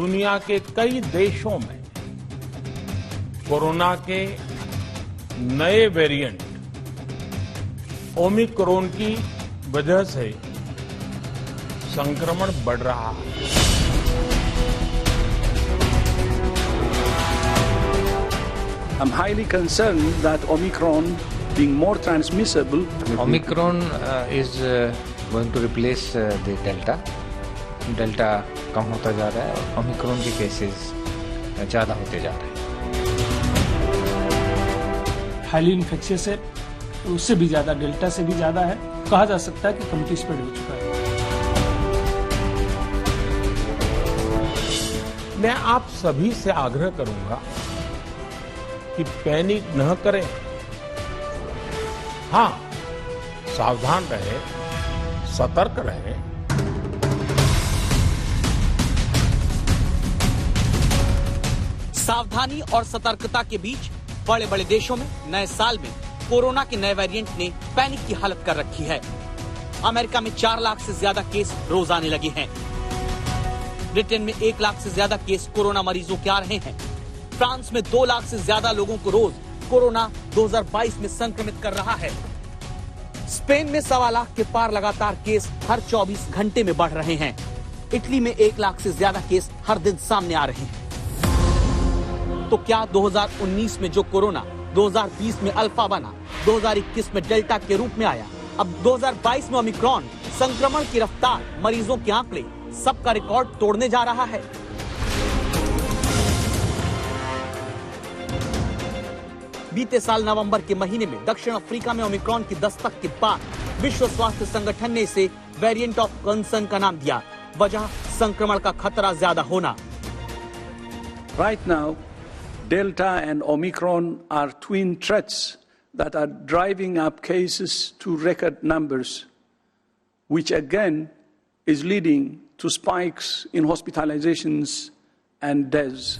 दुनिया के कई देशों में कोरोना के नए वेरिएंट ओमिक्रॉन की वजह से संक्रमण बढ़ रहा है। I'm highly concerned that Omicron being more transmissible. Omicron is going to replace the Delta. Delta कम होता जा रहा है और Omicron के केसेस ज़्यादा होते जा रहे हैं। हाईली इन्फेक्शियस है, उससे भी ज़्यादा, डेल्टा से भी ज़्यादा है। कहा जा सकता है कि कम्प्लीट स्प्रेड हो चुका है। मैं आप सभी से आग्रह करूंगा कि पैनिक न करें। हाँ, सावधान रहें, सतर्क रहें। सावधानी और सतर्कता के बीच बड़े बड़े देशों में नए साल में कोरोना के नए वेरिएंट ने पैनिक की हालत कर रखी है। अमेरिका में 4 लाख से ज्यादा केस रोज आने लगे हैं। ब्रिटेन में 1 लाख से ज्यादा केस कोरोना मरीजों के आ रहे हैं। फ्रांस में 2 लाख से ज्यादा लोगों को रोज कोरोना 2022 में संक्रमित कर रहा है। स्पेन में 1.25 लाख के पार लगातार केस हर 24 घंटे में बढ़ रहे हैं। इटली में 1 लाख से ज्यादा केस हर दिन सामने आ रहे हैं। तो क्या 2019 में जो कोरोना 2020 में अल्फा बना, 2021 में डेल्टा के रूप में आया, अब 2022 में ओमिक्रॉन संक्रमण की रफ्तार, मरीजों के आंकड़े, सबका रिकॉर्ड तोड़ने जा रहा है? बीते साल नवंबर के महीने में दक्षिण अफ्रीका में ओमिक्रॉन की दस्तक के बाद विश्व स्वास्थ्य संगठन ने इसे वेरिएंट ऑफ कंसर्न का नाम दिया। वजह संक्रमण का खतरा ज्यादा होना। Right now, Delta and Omicron are twin threats that are driving up cases to record numbers, which again is leading to spikes in hospitalizations and deaths.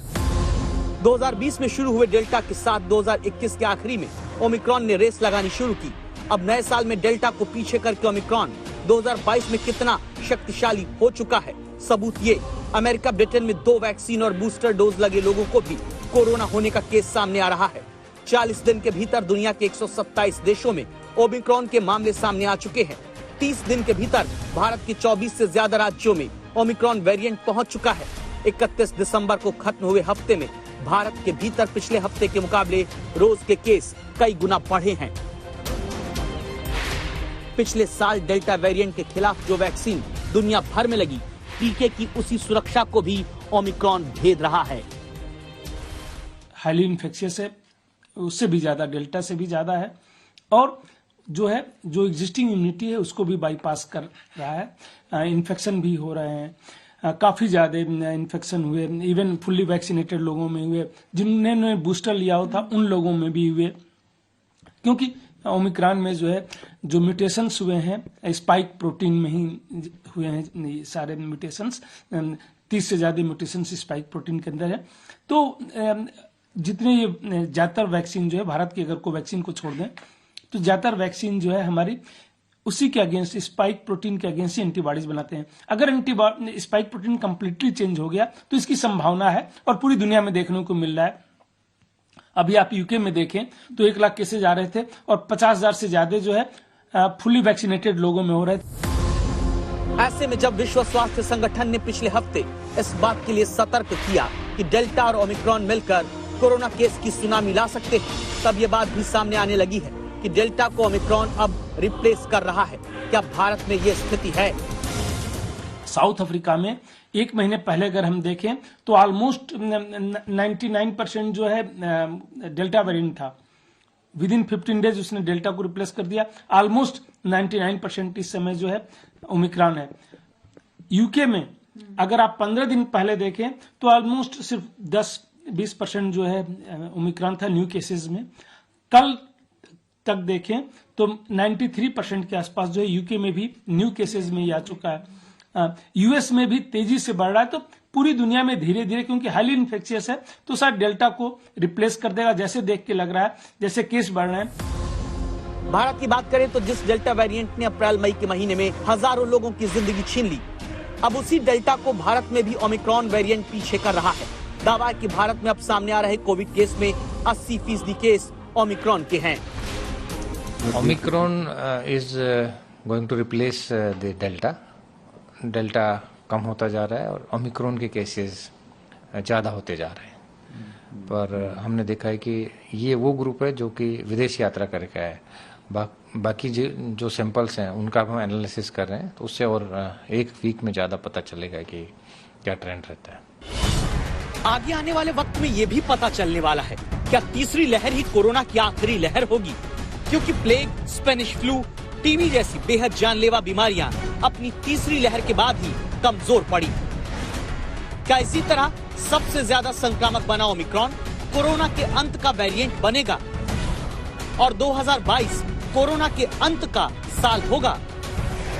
2020 में शुरू हुए डेल्टा के साथ 2021 के आखिरी में ओमिक्रॉन ने रेस लगानी शुरू की। अब नए साल में डेल्टा को पीछे करके ओमिक्रॉन 2022 में कितना शक्तिशाली हो चुका है, सबूत ये अमेरिका, ब्रिटेन में 2 वैक्सीन और बूस्टर डोज लगे लोगों को भी कोरोना होने का केस सामने आ रहा है। 40 दिन के भीतर दुनिया के 127 देशों में ओमिक्रॉन के मामले सामने आ चुके हैं। 30 दिन के भीतर भारत के 24 से ज्यादा राज्यों में ओमिक्रॉन वेरिएंट पहुंच चुका है। 31 दिसंबर को खत्म हुए हफ्ते में भारत के भीतर पिछले हफ्ते के मुकाबले रोज के केस कई गुना बढ़े हैं। पिछले साल डेल्टा वेरिएंट के खिलाफ जो वैक्सीन दुनिया भर में लगी, टीके की उसी सुरक्षा को भी ओमिक्रॉन भेद रहा है। हाईली इन्फेक्शियस है, उससे भी ज्यादा, डेल्टा से भी ज्यादा है, और जो एग्जिस्टिंग इम्यूनिटी है उसको भी बाईपास कर रहा है। इन्फेक्शन भी हो रहे हैं, काफी ज्यादा इन्फेक्शन हुए, इवन फुल्ली वैक्सीनेटेड लोगों में हुए, जिन्होंने बूस्टर लिया हो था उन लोगों में भी हुए। क्योंकि ओमिक्रॉन में जो म्यूटेशंस हुए हैं स्पाइक प्रोटीन में ही हुए हैं। ये सारे म्यूटेशंस, 30 से ज्यादा म्यूटेशंस स्पाइक प्रोटीन के अंदर है। तो जितने ये ज्यादातर वैक्सीन जो है भारत की, अगर कोवैक्सीन को छोड़ दें तो ज्यादातर वैक्सीन जो है हमारी उसी के अगेंस्ट, स्पाइक प्रोटीन के अगेंस्ट ही एंटीबॉडीज बनाते हैं। अगर स्पाइक प्रोटीन कंप्लीटली चेंज हो गया तो इसकी संभावना है, और पूरी दुनिया में देखने को मिल रहा है। अभी आप यूके में देखें तो 1 लाख केसेज आ रहे थे और 50,000 से ज्यादा जो है फुली वैक्सीनेटेड लोगों में हो रहे थे। ऐसे में जब विश्व स्वास्थ्य संगठन ने पिछले हफ्ते इस बात के लिए सतर्क किया कि डेल्टा और ओमिक्रॉन मिलकर कोरोना केस की सुनामी ला सकते हैं, तब ये बात भी सामने आने लगी है कि डेल्टा को ओमिक्रॉन अब रिप्लेस कर रहा है। क्या भारत में ये स्थिति है? साउथ अफ्रीका में 1 महीने पहले अगर हम देखें तो ऑलमोस्ट 99% जो है डेल्टा वेरिएंट था। विद इन 15 डेज उसने डेल्टा को रिप्लेस कर दिया। ऑलमोस्ट 99% इस समय जो है ओमिक्रॉन है। यूके में अगर आप 15 दिन पहले देखें तो ऑलमोस्ट सिर्फ 10-20% जो है ओमिक्रॉन था न्यू केसेस में। कल तक देखें तो 93% के आसपास जो है यूके में भी न्यू केसेस में ही आ चुका है। यूएस में भी तेजी से बढ़ रहा है। तो पूरी दुनिया में धीरे धीरे, क्योंकि हाईली इन्फेक्शियस है, तो शायद डेल्टा को रिप्लेस कर देगा, जैसे देख के लग रहा है, जैसे केस बढ़ रहे हैं। भारत की बात करें तो जिस डेल्टा वेरिएंट ने अप्रैल मई के महीने में हजारों लोगों की जिंदगी छीन ली, अब उसी डेल्टा को भारत में भी ओमिक्रॉन वेरिएंट पीछे कर रहा है। दावा है कि भारत में अब सामने आ रहे कोविड केस में 80% केस ओमिक्रॉन के हैं। Omicron is going to replace the delta. Delta कम होता जा रहा है और ओमिक्रॉन के केसेस ज़्यादा होते जा रहे हैं। पर हमने देखा है कि ये वो ग्रुप है जो कि विदेश यात्रा करके आया है। बाकी जो सैंपल्स हैं उनका हम एनालिसिस कर रहे हैं, तो उससे और एक वीक में ज़्यादा पता चलेगा कि क्या ट्रेंड रहता है। आगे आने वाले वक्त में ये भी पता चलने वाला है क्या तीसरी लहर ही कोरोना की आखिरी लहर होगी, क्योंकि प्लेग, स्पेनिश फ्लू, टीबी जैसी बेहद जानलेवा बीमारियां अपनी तीसरी लहर के बाद ही कमजोर पड़ी। क्या इसी तरह सबसे ज्यादा संक्रामक बना ओमिक्रॉन कोरोना के अंत का वेरिएंट बनेगा और 2022 कोरोना के अंत का साल होगा?